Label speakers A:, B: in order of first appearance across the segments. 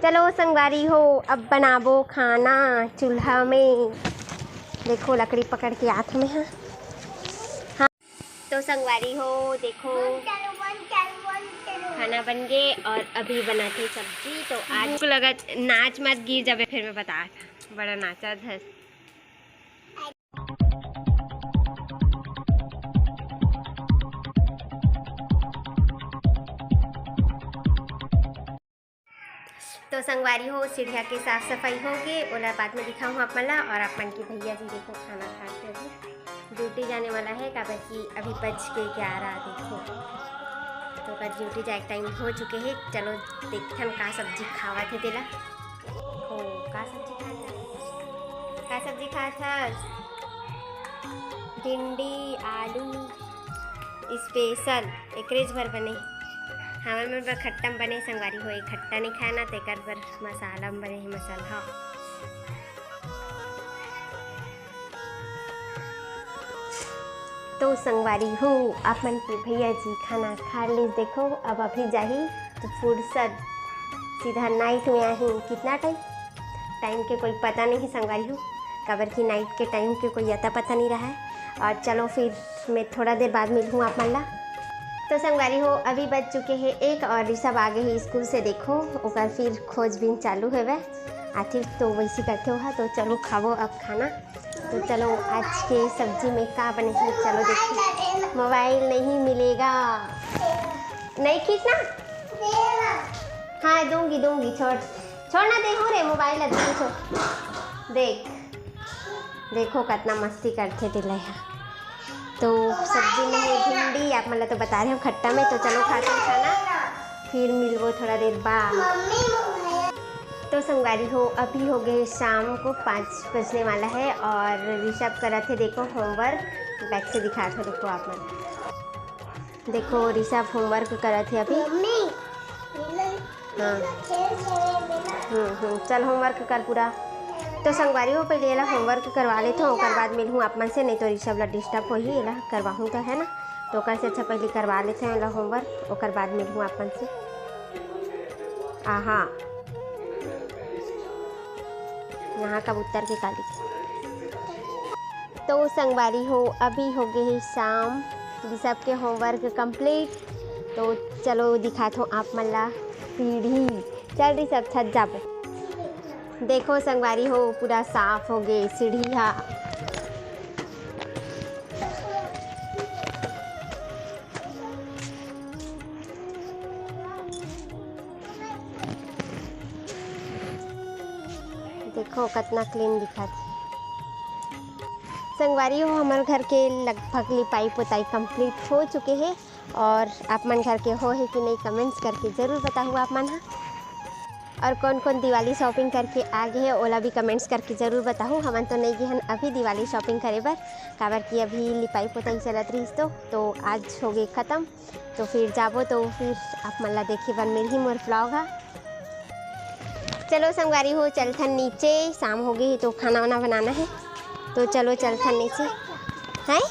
A: चलो संगवारी हो, अब बनाबो खाना चूल्हा में। देखो लकड़ी पकड़ के हाथ में है। हाँ तो संगवारी हो देखो खाना बन गए और अभी बनाते सब्जी। तो आज को लगा नाच मत गिर जावे, फिर मैं बता बड़ा नाचा था। तो संगवारी हो सीढ़िया की साफ सफाई हो गई, ओला बाद में दिखाऊँ आप मला। और अपन की भैया जी देखो खाना खा के अभी ड्यूटी जाने वाला है, काबर की अभी बज के 11 देखो। तो कर ड्यूटी जाए टाइम हो चुके हैं। चलो देखथन का सब्जी खावा थे तेला। हो का सब्जी खा था? भिंडी आलू स्पेशल एकरेज भर बने। हमारे मन पर खट्टा बने संगवारी हो, खट्टा नहीं खाना तेकर पर मसाला बने है मसाला। तो संगवारी हो अपन के भैया जी खाना खा ली देखो। अब अभी जाही तो फुर्सत सीधा नाइट में आई। कितना टाइम के कोई पता नहीं है संगवारी हो, कबर की नाइट के टाइम के कोई अता पता नहीं रहा है। और चलो फिर मैं थोड़ा देर बाद मिलूँ आप मन ला। तो संगवारी हो अभी बज चुके हैं 1 और ऋषभ आगे ही स्कूल से देखो। ओकर फिर खोजबीन चालू है वह आखिर तो वैसी करते हो। तो चलो खावो अब खाना। तो चलो आज के सब्जी में क्या बने हैं चलो देखो। मोबाइल नहीं मिलेगा, नहीं खींचना। हाँ दूंगी छोड़ना दे हो रे मोबाइल देख देखो कितना मस्ती करते दिला। तो सब्जी में है भिंडी, आप मतलब तो बता रहे हो खट्टा में। तो चलो खाते हैं खाना, फिर मिलवो थोड़ा देर बाद। तो संगवारी हो अभी हो गए शाम को 5 बजने वाला है और ऋषभ करा थे देखो होमवर्क। बैक से दिखा था देखो आप मन। देखो ऋषभ होमवर्क करा थे अभी। हाँ चल होमवर्क कर पूरा। तो संगवारी हो पहले ये होमवर्क करवा लेते हो, ओकर बाद मिलूँ आप मन से, नहीं तो ऋषभ ला डिस्टर्ब हो ही ये करवाऊँ तो है ना। तो ओकर से अच्छा पहले करवा लेते हैं होमवर्क, ओकर बाद मिलूँ आप मन से। हाँ यहाँ कबूतर के काली। तो संगवारी हो अभी हो गए है शाम, ऋषभ के होमवर्क कंप्लीट। तो चलो दिखाता हूँ आप मन ला सीढ़ी। चल ऋषभ छत जाबो। देखो संगवारी हो पूरा साफ हो गए सीढ़िया। देखो कितना क्लीन दिखा थी। संगवारी हो हमारे घर के लगभग लिपाई पोताई कंप्लीट हो चुके हैं। और आप मन घर के हो है कि नहीं कमेंट्स करके ज़रूर बताओ आप मन। और कौन कौन दिवाली शॉपिंग करके आगे है ओला भी कमेंट्स करके ज़रूर बताओ। हमन तो नहीं गए हन अभी दिवाली शॉपिंग करे बर, काबर की अभी लिपाई पोताई चलत रही। तो आज हो गए ख़त्म। तो फिर जाबो तो फिर आप मन ला देखे बन मेरी ही मोर ब्लॉग है। चलो संगवारी हो चलथन नीचे, शाम हो गई तो खाना वाना बनाना है। तो चलो चलथन नीचे। हैं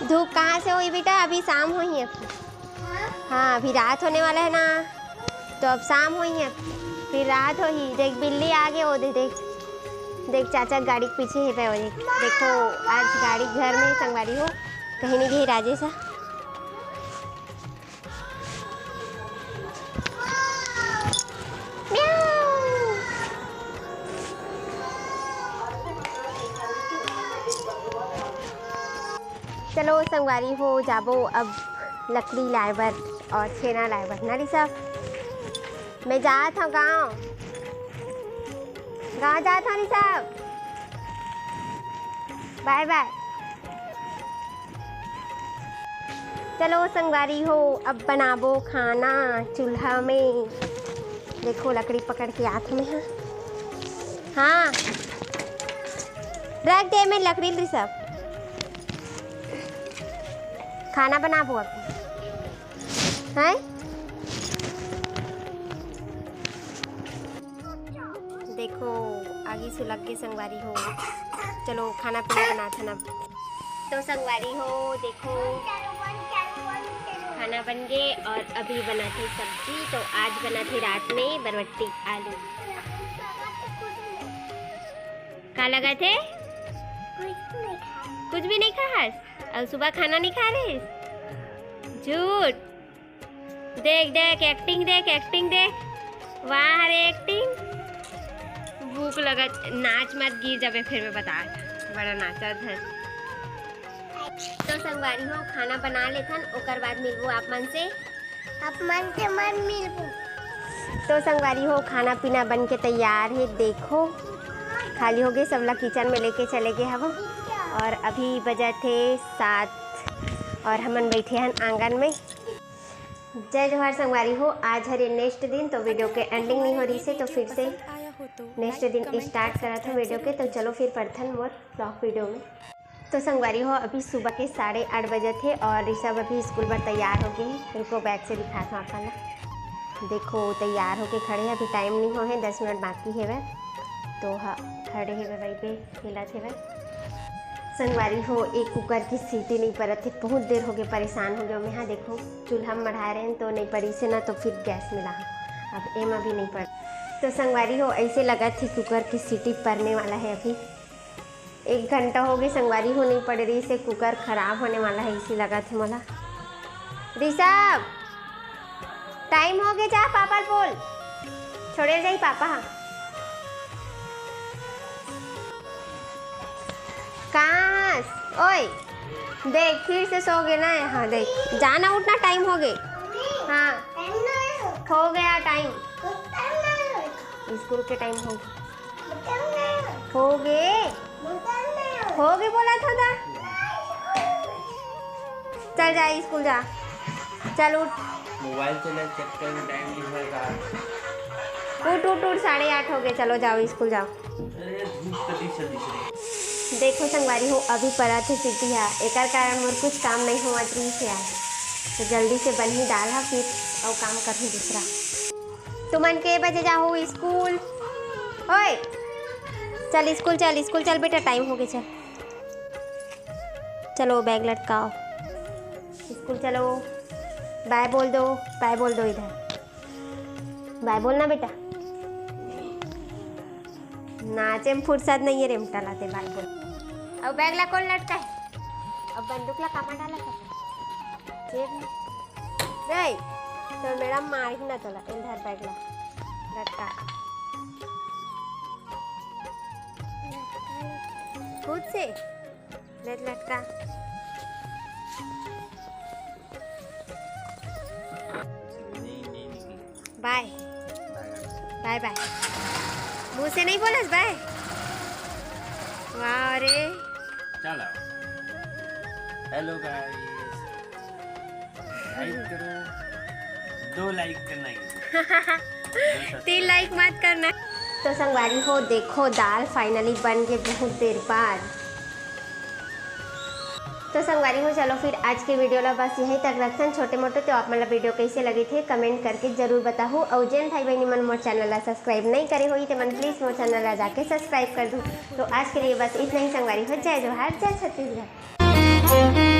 A: धूप कहाँ से हुई बेटा, अभी शाम हुई है। हाँ अभी रात होने वाला है ना, तो अब शाम हुई है फिर रात हो ही। देख बिल्ली आगे वो देख चाचा गाड़ी के पीछे है पे वो देखो। आज गाड़ी घर में संगवारी हो कहीं नहीं गई राजेश। चलो संगवारी हो जाबो अब लकड़ी लाए बर और छेना लाए बर ना ऋषभ। मैं जात हूँ गाँव जात हूँ ऋषभ। Bye bye. चलो संगवारी हो अब बनाबो खाना चूल्हा में। देखो लकड़ी पकड़ के हाथ में है। हाँ रख दे मैं लकड़ी ऋषभ। खाना बनाबो अब हैं। देखो आगे से लग के संगवारी हो। चलो खाना पीना बनाते ना। तो संगवारी हो देखो खाना बन गए और अभी बना थे सब्जी। तो आज बना थे रात में बरबट्टी आलू। क्या लगा थे? कुछ भी नहीं खास और सुबह खाना नहीं खा रहे? झूठ। देख देख एक्टिंग, देख एक्टिंग देख। वाह रे एक्टिंग। भूख लगा, नाच मत गिर जाबे फिर मैं बता बड़ा नाचा था। तो संगवारी हो खाना बना लेथन ओकर बाद मिलबो आप मन से। आप मन के मन मिलबो। तो संगवारी हो खाना पीना बन के तैयार है। देखो खाली हो गए, सब लोग किचन में लेके चले गए हवो और अभी बजा थे 7 और हमन बैठे हैं आंगन में। जय जोहार संगवारी हो। आज हरे नेक्स्ट दिन, तो वीडियो के एंडिंग नहीं हो रही से तो फिर से नेक्स्ट दिन स्टार्ट करा था वीडियो के। तो चलो फिर प्रथम मोर ब्लॉग वीडियो में। तो संगवारी हो अभी सुबह के 8:30 बजे थे और ऋषभ अभी स्कूल पर तैयार हो गए हैं। रुको बैग से दिखा था आपका। देखो तैयार होके खड़े हैं, अभी टाइम नहीं हो है, 10 मिनट बाकी है वह। तो हाँ खड़े है वही पे हिला थे वह। संगवारी हो एक कुकर की सीटी नहीं पड़त थे, बहुत देर हो गए, परेशान हो गए मैं। हाँ देखो चूल्हा में बढ़ा रहे हैं तो नहीं पड़ी से ना, तो फिर गैस मिला अब एम अभी नहीं पड़। तो संगवारी हो ऐसे लगा थी कुकर की सीटी पड़ने वाला है। अभी 1 घंटा हो गई संगवारी हो नहीं पड़ रही से, कुकर खराब होने वाला है इसी लगा थे मोला। ऋषभ टाइम हो गया, जा पापा बोल छोड़े जाई पापा। कहाँ ओए देख फिर से सो गए ना। हाँ देख जाना उठना टाइम हो गए। हाँ हो गया टाइम, स्कूल के टाइम हो गए बोला था। चल जा स्कूल जा, चल उठ।
B: मोबाइल चला चेक करने टाइम लिखा था।
A: उठ 8:30 हो गए, चलो जाओ स्कूल जाओ।
B: अरे धूप कभी चली।
A: देखो संगवारी हो अभी पड़ा थे सीटिया, एक कारण मोर कुछ काम नहीं हुआ रही से आज, तो जल्दी से बन ही डाला फिर और काम करूँ दूसरा। तुमन के बजे जाओ स्कूल? ओए चल स्कूल चल बेटा, टाइम हो गया। चल चलो बैग लटकाओ, स्कूल चलो। बाय बोल दो इधर, बाय बोलना बेटा। नाचे में फुर्सत नहीं है रेमटा लाते बाय बोल। अब बैग ला कौन लटका है? अब बंदूक ला कहाँ डाला था जेब में? नहीं तो मैडम मार ही ना चला। इधर बैग ला लटका खुद से ले लटका। बाय बाय बाय, मुँह से नहीं बोलस बाय। वाह रे
B: चलो हेलो गाइस, लाइक करो, 2 लाइक करना है।
A: 3 लाइक मत करना। तो संगवारी हो देखो दाल फाइनली बन गई बहुत देर बाद। तो संगवारी हो चलो फिर आज के वीडियो ला बस यहीं तक रखते हैं छोटे मोटे। तो आप मतलब वीडियो कैसे लगे थे कमेंट करके जरूर बताओ। और जैन भाई बहनी मन मोर चैनल ला सब्सक्राइब नहीं करे हुई तो मन प्लीज़ मोर चैनल ला जाके सब्सक्राइब कर दूँ। तो आज के लिए बस इतना ही संगवारी हो। जय जोहार, जय छत्तीसगढ़।